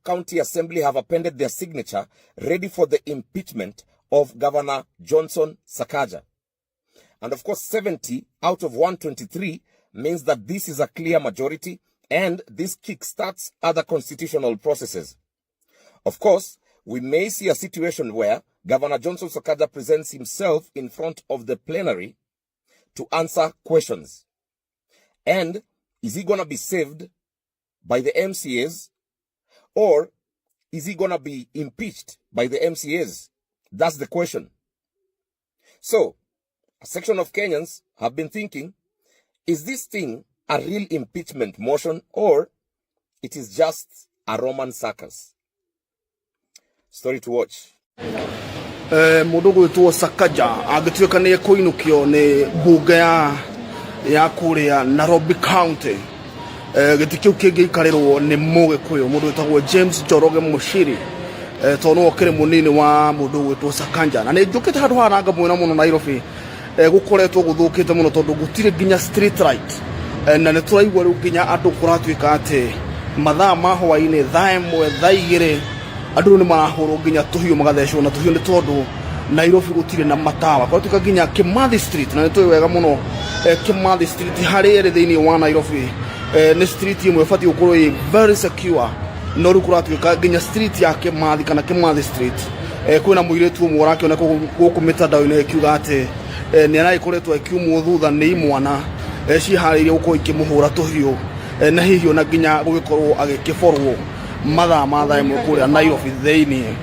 County Assembly have appended their signature ready for the impeachment of Governor Johnson Sakaja. And of course, 70 out of 123 means that this is a clear majority, and this kickstarts other constitutional processes. Of course, we may see a situation where Governor Johnson Sakaja presents himself in front of the plenary to answer questions. And is he going to be saved by the MCAs, or is he going to be impeached by the MCAs? That's the question. So, a section of Kenyans have been thinking, is this thing a real impeachment motion, or it is just a Roman circus? Story to watch. Mundu gwitwo Sakaja agituika ni kuinukio ni bunge ya kuria Nairobi County. Gitikiu kingi ikarirwo ni Mugikuyu mundu witagwo James Njoroge Mushiri tono okire munini wa mundu gwitwo Sakaja. Na ni njukite handu haranga mwena muno Nairobi gukoretwo guthukite muno tondu gutire ginya street light. Na ni turaigwa riu ginya andu kuratuika ati mathaa ma hwaini thaa imwe thaa igiri andu ni marahurwo ginya tuhiu magathecwo na tuhiu ni tondu Nairobi gutire na matawa kwa tuka ginya Kimathi Street na nitwe wega muno Kimathi Street hari ere thiini wa Nairobi ni street imwe fati ukorwo i very secure no rukuratuika ginya street ya Kimathi kana Kimathi Street kwina muiretu umwe urakioneka guku mitandao-ini ikiuga ati ni araikoretwo ikiumwo thutha ni imwana cihariire gukorwo ikimuhura tuhiu na hihi ona ginya gugikorwo agikiborwo mathaa ma thaa imwe kuria Nairobi thiini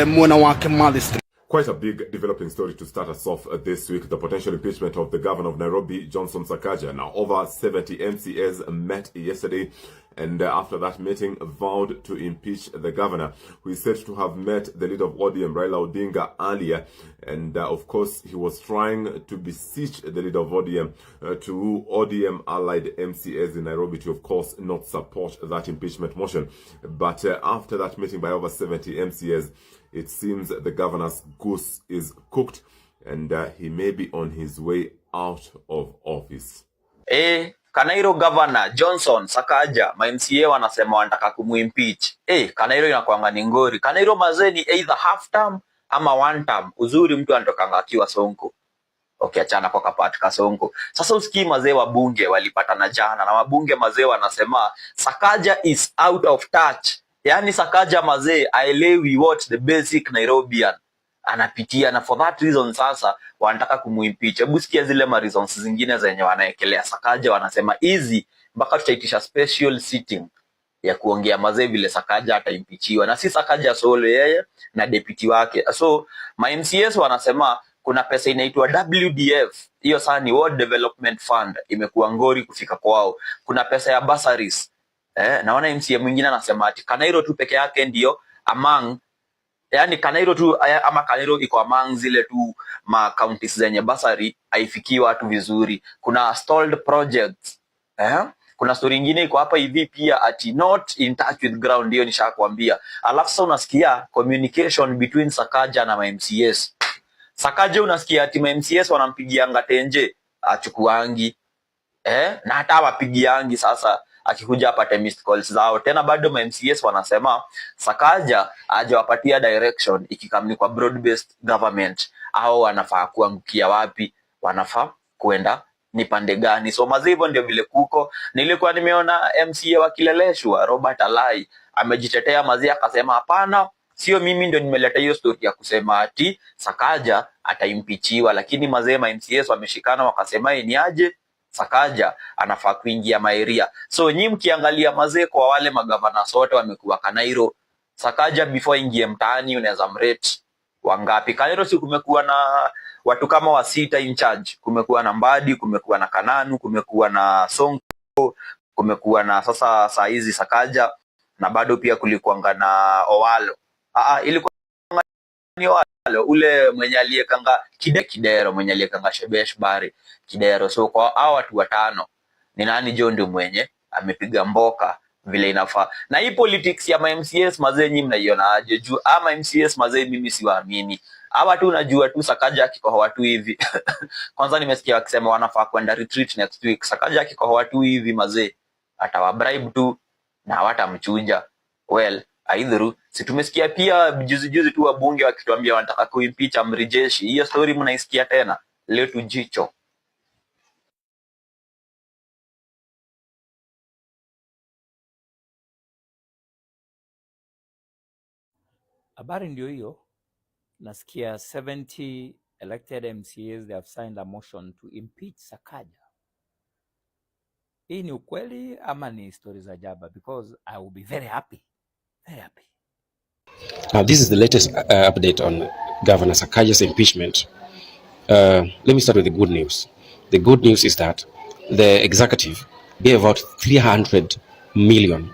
mwena wa Kimathi Street. Quite a big developing story to start us off this week. The potential impeachment of the governor of Nairobi, Johnson Sakaja. Now, over 70 MCAs met yesterday, and after that meeting, vowed to impeach the governor, who is said to have met the leader of ODM, Raila Odinga, earlier. And of course, he was trying to beseech the leader of ODM to ODM allied MCAs in Nairobi to, of course, not support that impeachment motion. But after that meeting by over 70 MCAs, it seems the governor's goose is cooked, and he may be on his way out of office. Kanairo Governor Johnson Sakaja, ma MCA wanasema wanataka kumuimpeach. Kanairo inakuanga ni ngori. Kanairo mazeni either half term ama one term. Uzuri mtu anatokanga akiwa Sonko. Okay, achana kwa kapati ka Sonko. Sasa usikii mazee wa bunge walipatana jana, na wabunge mazee wanasema Sakaja is out of touch. Yani Sakaja mazee aelewi what the basic Nairobian anapitia, na for that reason sasa wanataka kumuimpeach. Hebu sikia zile ma reasons zingine zenye wanaekelea Sakaja. Wanasema easy mpaka tutaitisha special sitting ya kuongea mazee vile Sakaja ataimpeachiwa, na si Sakaja solo, yeye na deputy wake. So ma MCAs wanasema kuna pesa inaitwa WDF, hiyo sana ni World Development Fund, imekuwa ngori kufika kwao. Kuna pesa ya bursaries. Naona MCA mwingine anasema ati Kanairo tu peke yake ndio among, yani Kanairo tu ama Kanairo iko among zile tu ma counties zenye bursary haifikii watu vizuri. Kuna stalled projects. Kuna story nyingine iko hapa hivi pia ati not in touch with ground, hiyo nishakwambia. Alafu sasa unasikia communication between Sakaja na MCAs. Sakaja unasikia ati MCAs wanampigianga tenje achukuangi. Na hata wapigiangi sasa akikuja apate missed calls zao. Tena bado MCAs wanasema Sakaja hajawapatia direction ikikamni kwa broad based government, au wanafaa kuangukia wapi, wanafaa kwenda ni pande gani. So mazivo ndio vile kuko. Nilikuwa nimeona MCA wa Kileleshwa Robert Alai amejitetea mazia, akasema hapana, sio mimi ndio nimeleta hiyo story ya kusema ati Sakaja ataimpichiwa, lakini mazema MCAs wameshikana wakasema ni aje Sakaja anafaa kuingia maeria. So nyinyi mkiangalia mazee kwa wale magavana sote wamekuwa Kanairo, Sakaja before ingie mtaani unaweza mrate wangapi? Kanairo si kumekuwa na watu kama wa sita in charge. Kumekuwa na Mbadi, kumekuwa na Kananu, kumekuwa na Sonko, kumekuwa na sasa saa hizi Sakaja, na bado pia kulikuwa na Owalo. Ilikuwa ni Owalo ule mwenye aliyekanga Kidero, mwenye aliyekanga Shebesh Bari Kidero. So kwa hao watu watano ni nani Jondo mwenye amepiga mboka vile inafaa? Na hii politics ya MCAs mazee nyinyi mnaiona aje? Juu ama MCAs mazee mimi siwaamini. Hawa tu unajua tu Sakaja akikohoa watu hivi. Kwanza nimesikia wakisema wanafaa kwenda retreat next week. Sakaja akikohoa watu hivi mazee atawa bribe tu na hawatamchuja. Well, Aidhuru, si tumesikia pia juzi tu wabunge wakituambia wanataka kuimpeach amri jeshi. Hiyo story mnaisikia tena leo tujicho. Habari ndio hiyo. Nasikia 70 elected MCAs they have signed a motion to impeach Sakaja. Hii ni ukweli ama ni stories za jaba? Because I will be very happy. Very happy. Now, this is the latest update on Governor Sakaja's impeachment. Let me start with the good news. The good news is that the executive gave out 300 million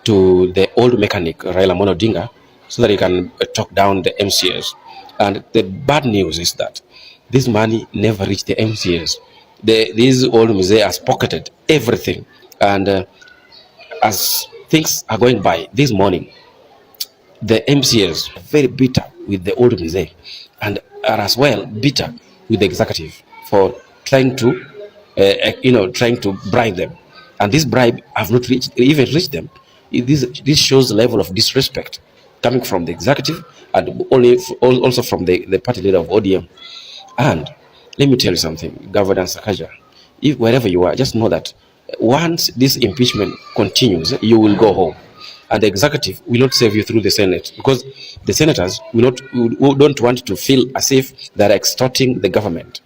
to the old mechanic, Raila Amolo Odinga, so that he can talk down the MCAs. And the bad news is that this money never reached the MCAs. These old Mzee has pocketed everything. And as things are going by this morning, the MCAs are very bitter with the old Mzee and are as well bitter with the executive for trying to, trying to bribe them. And this bribe have not even reached them. This shows the level of disrespect coming from the executive and also from the party leader of ODM. And let me tell you something, Governor Sakaja, if wherever you are, just know that once this impeachment continues, you will go home. And the executive will not save you through the Senate, because the senators don't want to feel as if they're extorting the government.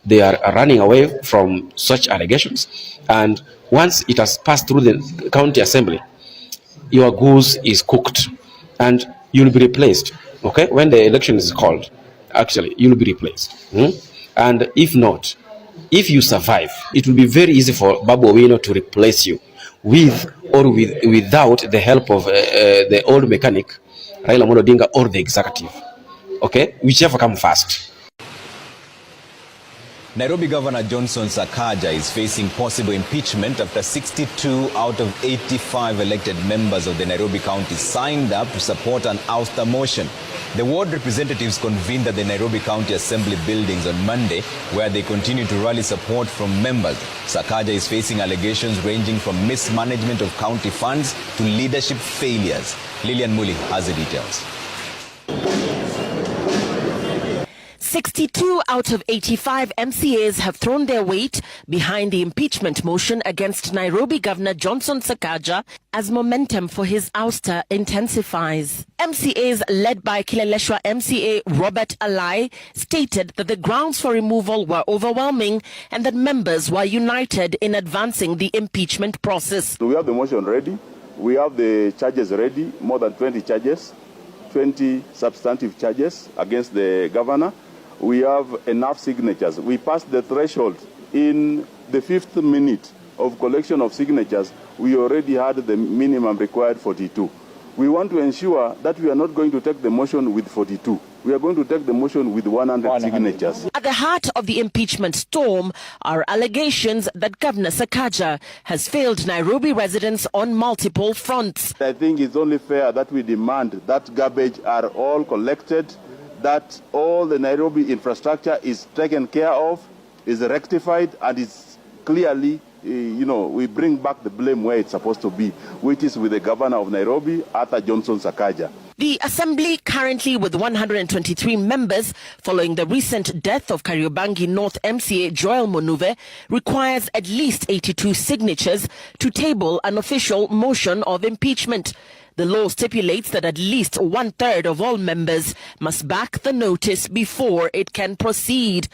They are running away from such allegations. And once it has passed through the county assembly, your goose is cooked and you'll be replaced. Okay, when the election is called, actually you'll be replaced. And if not, if you survive, it will be very easy for Babu Owino to replace you with or without the help of the old mechanic, Raila Amolo Odinga, or the executive. Okay, whichever come first. Nairobi Governor Johnson Sakaja is facing possible impeachment after 62 out of 85 elected members of the Nairobi County signed up to support an ouster motion. The ward representatives convened at the Nairobi County Assembly buildings on Monday, where they continue to rally support from members. Sakaja is facing allegations ranging from mismanagement of county funds to leadership failures. Lillian Muli has the details. 62 out of 85 MCAs have thrown their weight behind the impeachment motion against Nairobi Governor Johnson Sakaja as momentum for his ouster intensifies. MCAs led by Kileleshwa MCA Robert Alai stated that the grounds for removal were overwhelming and that members were united in advancing the impeachment process. So we have the motion ready. We have the charges ready, more than 20 charges, 20 substantive charges against the governor. We have enough signatures. We passed the threshold in the 5th minute of collection of signatures. We already had the minimum required 42. We want to ensure that we are not going to take the motion with 42. We are going to take the motion with 100 signatures. At the heart of the impeachment storm are allegations that Governor Sakaja has failed Nairobi residents on multiple fronts. I think it's only fair that we demand that garbage are all collected, that all the Nairobi infrastructure is taken care of, is rectified, and is clearly, we bring back the blame where it's supposed to be, which is with the governor of Nairobi, Arthur Johnson Sakaja. The assembly, currently with 123 members following the recent death of Kariobangi North MCA Joel Monuve, requires at least 82 signatures to table an official motion of impeachment. The law stipulates that at least 1/3 of all members must back the notice before it can proceed.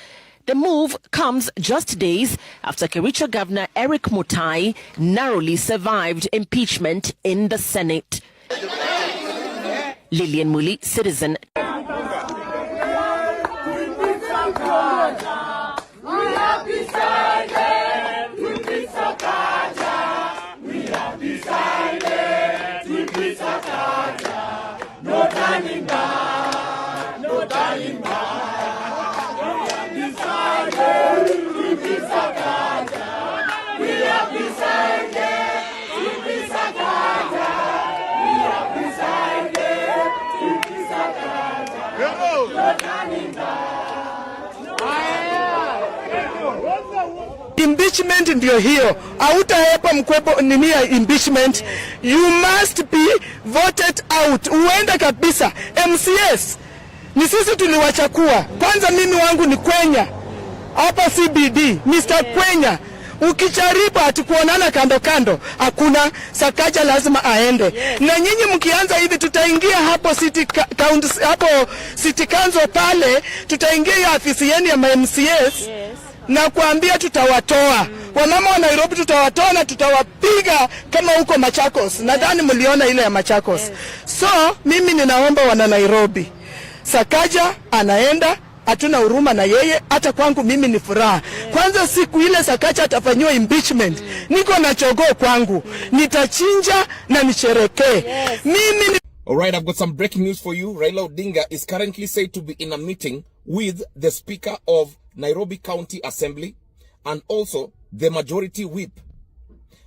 The move comes just days after Kericho Governor Eric Mutai narrowly survived impeachment in the Senate. Lillian Muli, Citizen. No turning back, no turning back. We have decided to be Sakaja. We have decided to be Sakaja. We have decided to be Sakaja. No turning back. Impeachment ndio hiyo. Hautahepa mkwepo nini ya impeachment. You must be voted out. Uende kabisa. MCS ni sisi tuliwachakua. Kwanza mimi wangu ni Kwenya. Hapa CBD, Mr. Kwenya. Ukijaribu atikuonana kando kando, hakuna. Sakaja lazima aende. Na nyinyi mkianza hivi tutaingia hapo city council pale, tutaingia ya afisi yenu ya MCS. Na kuambia tutawatoa. Wamama wa Nairobi tutawatoa na tutawapiga kama huko Machakos. Nadhani mliona ile ya Machakos. So mimi ninaomba wana Nairobi, Sakaja anaenda, hatuna huruma na yeye. Hata kwangu mimi ni furaha. Kwanza siku ile Sakaja atafanywa impeachment, niko na chogoo kwangu, nitachinja na nisherekee. Mimi ni... Alright, I've got some breaking news for you. Raila Odinga is currently said to be in a meeting with the Speaker of Nairobi County Assembly and also the Majority Whip.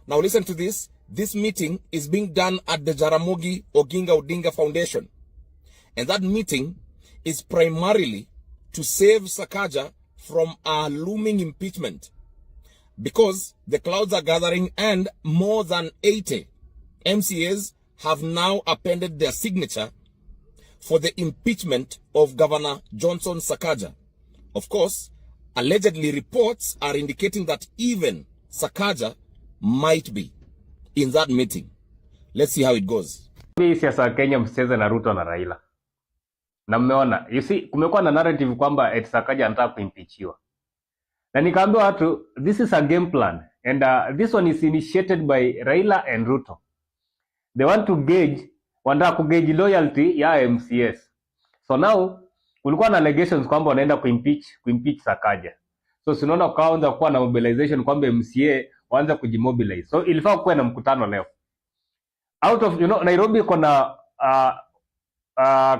Now listen to this. This meeting is being done at the Jaramogi Oginga Odinga Foundation. And that meeting is primarily to save Sakaja from a looming impeachment, because the clouds are gathering and more than 80 MCAs have now appended their signature for the impeachment of Governor Johnson Sakaja. Of course, allegedly reports are indicating that even Sakaja might be in that meeting. Let's see how it goes. Siasa Kenya msicheze na Ruto na Raila. Na mmeona, you see, kumekuwa na narrative kwamba eti Sakaja anataka kuimpeachiwa. Na nikaambiwa watu, this is a game plan, and this one is initiated by Raila and Ruto. They want to gauge, wanataka kugauge loyalty ya MCS. So now kulikuwa na allegations kwamba wanaenda kuimpeach Sakaja. So sinaona kaanza kuwa na mobilization kwamba MCA waanze kujimobilize. So ilifaa kuwa na mkutano leo. Out of, Nairobi kuna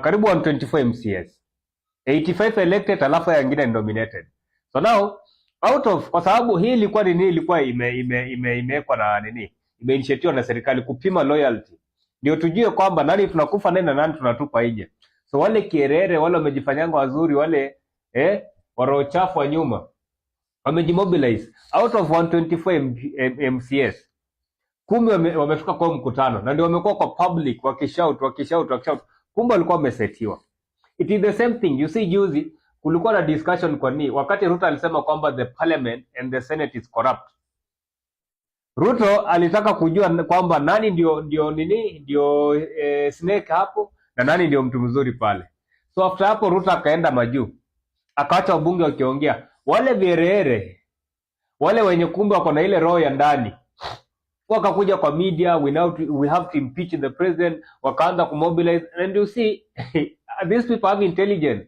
karibu 124 MCS. 85 elected, alafu ya nyingine nominated. So now out of, kwa sababu hii ilikuwa nini, ilikuwa imewekwa na nini, imeinitiatiwa na serikali kupima loyalty, ndio tujue kwamba nani tunakufa na nani tunatupa nje. So wale kierere, wale wamejifanyanga wazuri, wale waro chafu wa nyuma wamejimobilize. Out of 124 MCS, 10 wamefika kwa mkutano, na ndio wamekuwa kwa public wakishout. Kumbe walikuwa wamesetiwa. It is the same thing. You see, juzi kulikuwa na discussion kwa nini wakati Ruto alisema kwamba the parliament and the senate is corrupt. Ruto alitaka kujua kwamba nani ndio snake hapo na nani ndio mtu mzuri pale. So after hapo Ruto akaenda majuu, akaacha wabunge wakiongea. Wale vierere, wale wenye kumbe wako na ile roho ya ndani, wakakuja kwa media, we have to impeach the president, wakaanza kumobilize. And you see, these people have intelligence.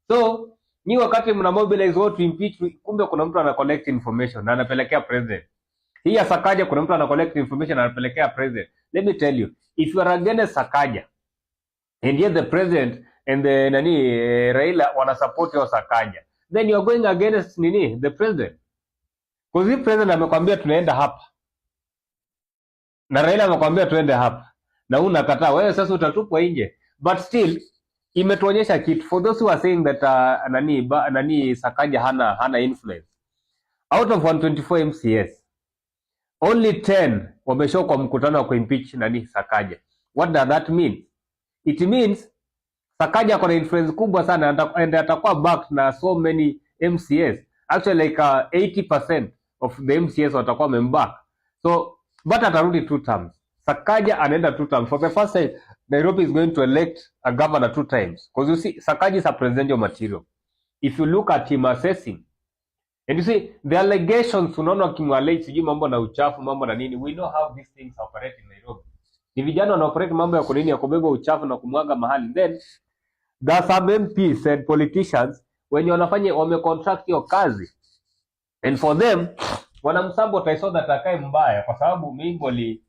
So ni wakati mna mobilize watu impeach, kumbe kuna mtu ana collect information na anapelekea president. Hii ya Sakaja kuna mtu ana collect information na anapelekea president. Let me tell you, if you are against Sakaja and yet the president and the Raila wana support your Sakaja, then you are going against the president. Because the president amekwambia tunaenda hapa, na Raila amekwambia tuende hapa, na unakataa wewe, sasa utatupwa nje. But still imetuonyesha kitu. For those who are saying that Sakaja hana influence, out of 124 MCS, only 10 wameshow kwa mkutano wa kuimpeach Sakaja. What does that mean? It means Sakaja kuna influence kubwa sana, and atakuwa backed na so many MCS. Actually like 80% of the MCS watakuwa memback. So but atarudi 2 terms. Sakaja anaenda 2 terms. For the first time, Nairobi is going to elect a governor 2 times. Because you see, Sakaja is a presidential material. If you look at him assessing, and you see, the allegations, unaona kimwalei sijui mambo na uchafu, mambo na nini, we know how these things operate in Nairobi. Ni vijana wanaoperate mambo ya kunini, ya kubeba uchafu na kumwaga mahali. Then, there are some MPs and politicians, wenye wanafanya, wamecontract hiyo kazi. And for them, wanamsambo taisoda takae mbaya, kwa sababu mimboli,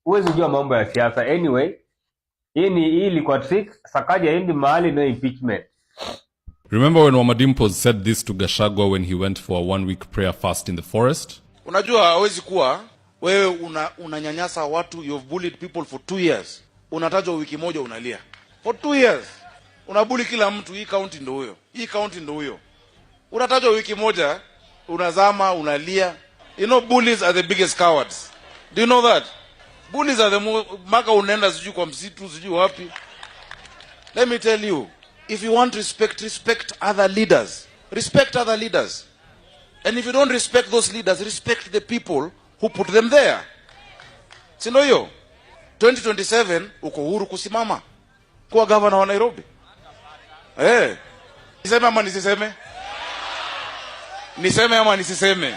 uwezi jua mambo ya siasa. Anyway, hii ilikuwa trick. Sakaja endi mahali no impeachment. Remember when Wamadimpos said this to Gachagua when he went for a 1-week prayer fast in the forest? Unajua hawezi kuwa wewe unanyanyasa watu, you've bullied people for 2 years. Unatajwa wiki moja unalia. For 2 years. Unabuli kila mtu, hii county ndio huyo. Hii county ndio huyo. Unatajwa wiki moja unazama, unalia. You know, bullies are the biggest cowards. Do you know that? Bullies are the maka unaenda sijui kwa msitu sijui wapi. Let me tell you, if you want respect, respect other leaders. Respect other leaders. And if you don't respect those leaders, respect the people who put them there. Si ndio hiyo? 2027 uko huru kusimama kuwa governor wa Nairobi. Niseme ama nisiseme? Niseme ama nisiseme?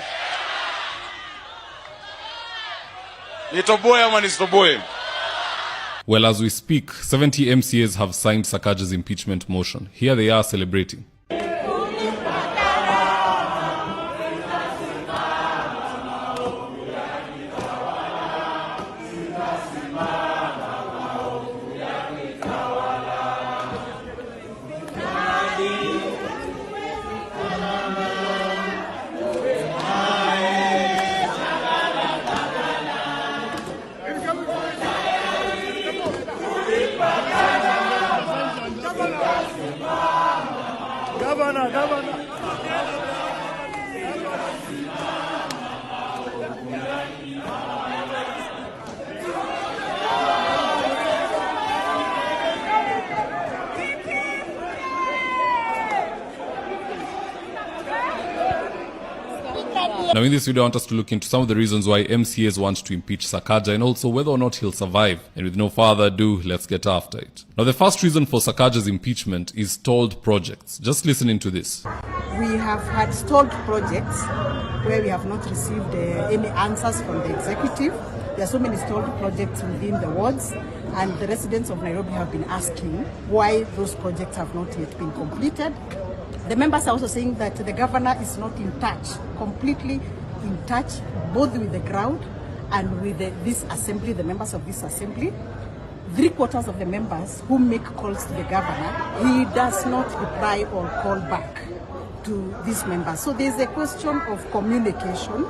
Nitoboe ama nisitoboe? Well, as we speak, 70 MCAs have signed Sakaja's impeachment motion. Here they are celebrating. Governor. Now in this video I want us to look into some of the reasons why MCAs want to impeach Sakaja and also whether or not he'll survive. And with no further ado, let's get after it. Now the first reason for Sakaja's impeachment is stalled projects. Just listen into this. We have had stalled projects where we have not received any answers from the executive. There are so many stalled projects within the wards, and the residents of Nairobi have been asking why those projects have not yet been completed. The members are also saying that the governor is not in touch, completely in touch, both with the crowd and with this assembly, the members of this assembly. 3/4 of the members who make calls to the governor, he does not reply or call back to these members. So there's a question of communication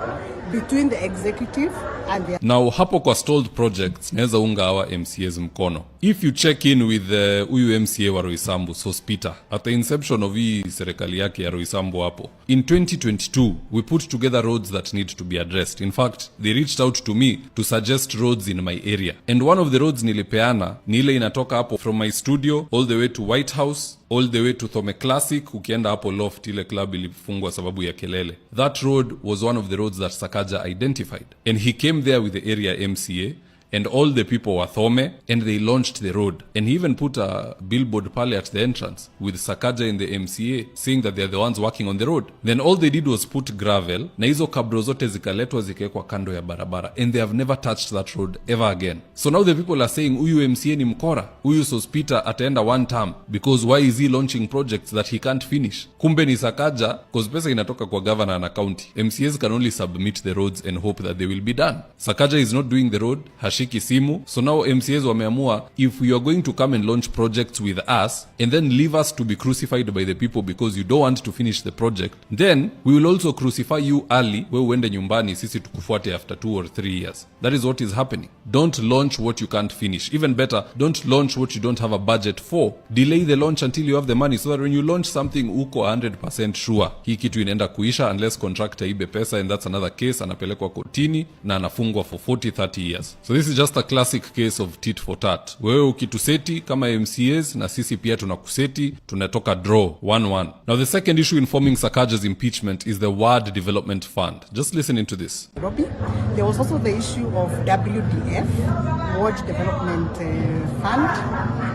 between the executive and the... Now hapo kwa stalled projects naweza unga hawa MCAs mkono. If you check in with huyu MCA wa Roysambu, Sospita, at the inception of hii serikali yake ya Roysambu hapo, in 2022 we put together roads that need to be addressed. In fact, they reached out to me to suggest roads in my area, and one of the roads nilipeana ni ile inatoka hapo from my studio all the way to White House, all the way to Thome Classic, ukienda hapo Loft, ile club ilifungwa sababu ya kelele. That road was one of the roads that Sakaja identified, and he came there with the area MCA, and all the people were Thome, and they launched the road. And he even put a billboard pale at the entrance with Sakaja in the MCA saying that they're the ones working on the road. Then all they did was put gravel, na hizo kabro zote zikaletwa zikawekwa kando ya barabara, and they have never touched that road ever again. So now the people are saying huyu MCA ni mkora, huyu Sospita ataenda one term because why is he launching projects that he can't finish? Kumbe ni Sakaja, cause pesa inatoka kwa governor na county. MCAs can only submit the roads and hope that they will be done. Sakaja is not doing the road, simu. So now MCAs wameamua, if you are going to come and launch projects with us and then leave us to be crucified by the people because you don't want to finish the project, then we will also crucify you early, we uende nyumbani sisi tukufuate after 2 or 3 years. That is what is happening. Don't launch what you can't finish. Even better, don't launch what you don't have a budget for. Delay the launch until you have the money, so that when you launch something uko 100% sure hii kitu inaenda kuisha, unless contractor ibe pesa, and that's another case, anapelekwa kotini na anafungwa for 40-30 years. So this is just a classic case of tit for tat. Wewe ukituseti kama MCAs na sisi pia tunakuseti, tunatoka draw 1-1. Now the second issue informing Sakaja's impeachment is the Ward Development Fund. Just listen into this. There was also the issue of WDF, Ward Development Fund,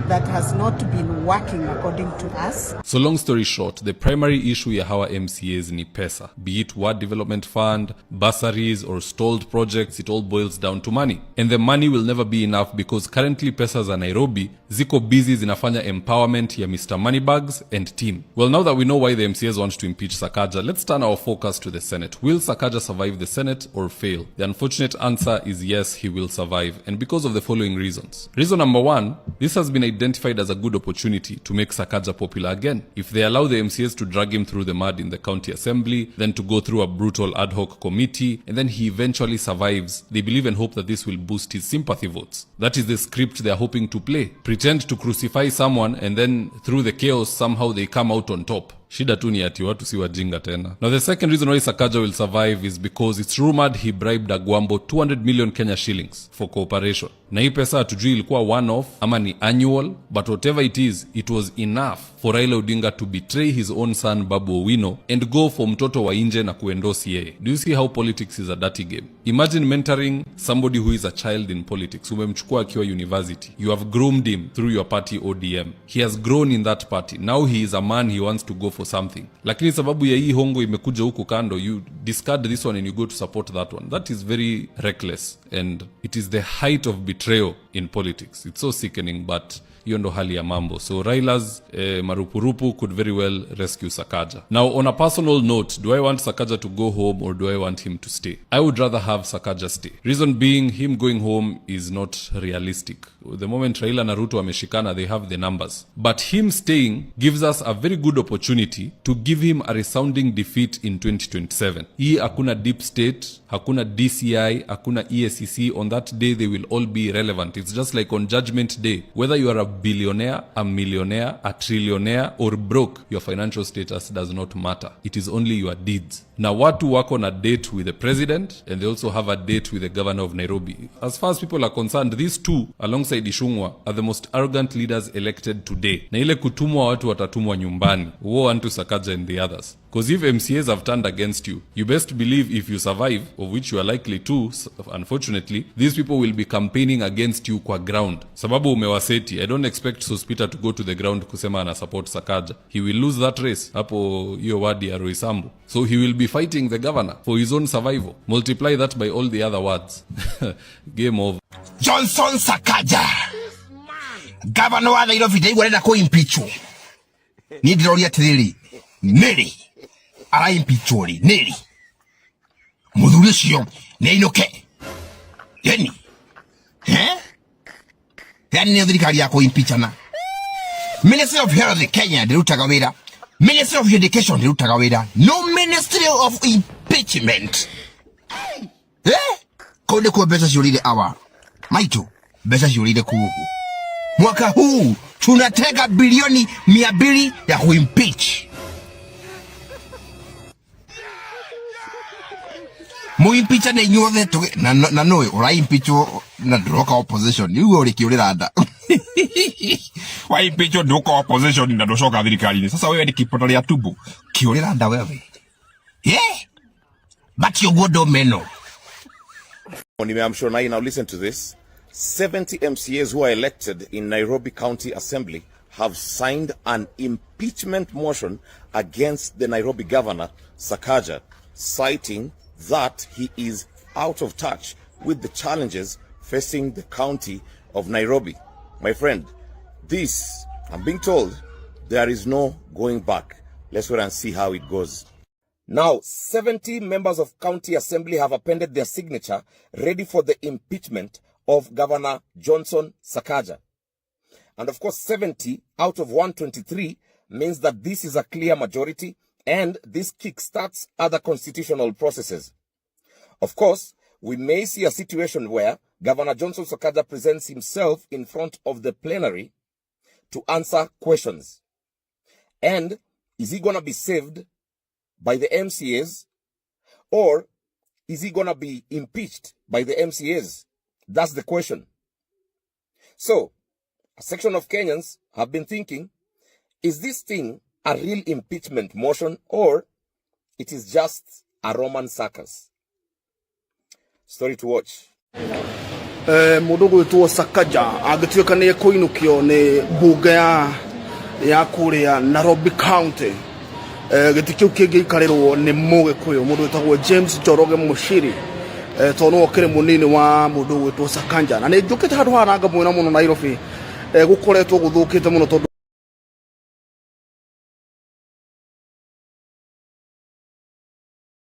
that has not been working according to us. So long story short, the primary issue ya hawa MCAs ni pesa. Be it Ward Development Fund, bursaries or stalled projects, it all boils down to money. And the money will never be enough because currently pesa za Nairobi ziko busy zinafanya empowerment ya Mr. Moneybags and team. Well, now that we know why the MCAs want to impeach Sakaja, let's turn our focus to the Senate. Will Sakaja survive the Senate or fail? The unfortunate answer is yes, he will survive, and because of the following reasons. Reason number one, this has been identified as a good opportunity to make Sakaja popular again. If they allow the MCAs to drag him through the mud in the county assembly, then to go through a brutal ad hoc committee, and then he eventually survives, they believe and hope that this will boost his sympathy votes. That is the script they are hoping to play. Pretend to crucify someone, and then through the chaos somehow they come out on top. Shida tu ni ati watu si wajinga tena. Now the second reason why Sakaja will survive is because it's rumored he bribed Agwambo 200 million Kenya shillings for cooperation. Na hii pesa hatujui ilikuwa one off ama ni annual, but whatever it was enough for Raila Odinga to betray his own son Babu Owino and go for mtoto wa nje na kuendorse yeye. Do you see how politics is a dirty game? Imagine mentoring somebody who is a child in politics. Umemchukua akiwa university. You have groomed him through your party ODM. He has grown in that party. Now he is a man, he wants to go for something. Lakini sababu ya hii hongo imekuja huku kando, you discard this one and you go to support that one. That is very reckless and it is the height of betrayal in politics. It's so sickening, but hiyo ndo hali ya mambo. So Raila's marupurupu could very well rescue Sakaja. Now on a personal note, do I want Sakaja to go home or do I want him to stay? I would rather have Sakaja stay. Reason being, him going home is not realistic. The moment Raila na Ruto wameshikana, they have the numbers. But him staying gives us a very good opportunity to give him a resounding defeat in 2027. Hii hakuna deep state, hakuna DCI, hakuna EACC. On that day, they will all be irrelevant. It's just like on Judgment Day. Whether you are a billionaire, a millionaire, a trillionaire, or broke, your financial status does not matter. It is only your deeds. Now, watu wako na date with the president, and they also have a date with the governor of Nairobi. As far as people are concerned, these two, alongside Ishungwa, are the most arrogant leaders elected today. Na ile kutumwa watu watatumwa nyumbani. Woe unto Sakaja and the others. Because if MCAs have turned against you, you best believe if you survive, of which you are likely to, unfortunately, these people will be campaigning against you kwa ground. Sababu umewaseti, I don't expect Sospita to go to the ground kusema ana support Sakaja. He will lose that race, hapo hiyo wadi ya Roysambu. So he will be fighting the governor for his own survival. Multiply that by all the other words. Game over. Johnson Sakaja, Governor wa Nairobi, they were ko impeach. Ni ndiroria tiriri. Neri. Ara impeach ori. Neri. Muthuri cio ni inoke. Yeni. Yani ni thirikari ya ko impeachana. Ministry of Health Kenya ndirutaga wira. Ministry of Education ndirutaga wira. No Ministry of Impeachment. Kode kwa besa ciurire awa. Maitu, besa ciurire kuhu. Mwaka huu tunatega bilioni 200 ya kuimpeach. Muimpeacha na inyuothe na noe ora impeacho na droka opposition ni uri kiurira nda. Wa impeacho droka opposition na ndocoka thirikari-ini. Sasa wewe ni kipoto ria tubu kiurira nda wewe. But you go do meno. I'm sure now listen to this. 70 MCAs who are elected in Nairobi County Assembly have signed an impeachment motion against the Nairobi Governor, Sakaja, citing that he is out of touch with the challenges facing the county of Nairobi. My friend, this, I'm being told, there is no going back. Let's wait and see how it goes. Now, 70 members of County Assembly have appended their signature ready for the impeachment of Governor Johnson Sakaja. And of course, 70 out of 123 means that this is a clear majority and this kickstarts other constitutional processes. Of course, we may see a situation where Governor Johnson Sakaja presents himself in front of the plenary to answer questions. And is he going to be saved by the MCAs, or is he going to be impeached by the MCAs? That's the question. So, a section of Kenyans have been thinking, is this thing a real impeachment motion, or it is just a Roman circus? Story to watch. Mundu gwitwo Sakaja agituika ni kuinukio ni bunge ya kuria Nairobi County. Gitikiu kingi ikarirwo ni Mugikuyu mundu witagwo James Njoroge Mushiri tono okire munini wa mundu witwo Sakaja na ni njukite handu haranga mwina muno Nairobi gukoretwo guthukite muno tondu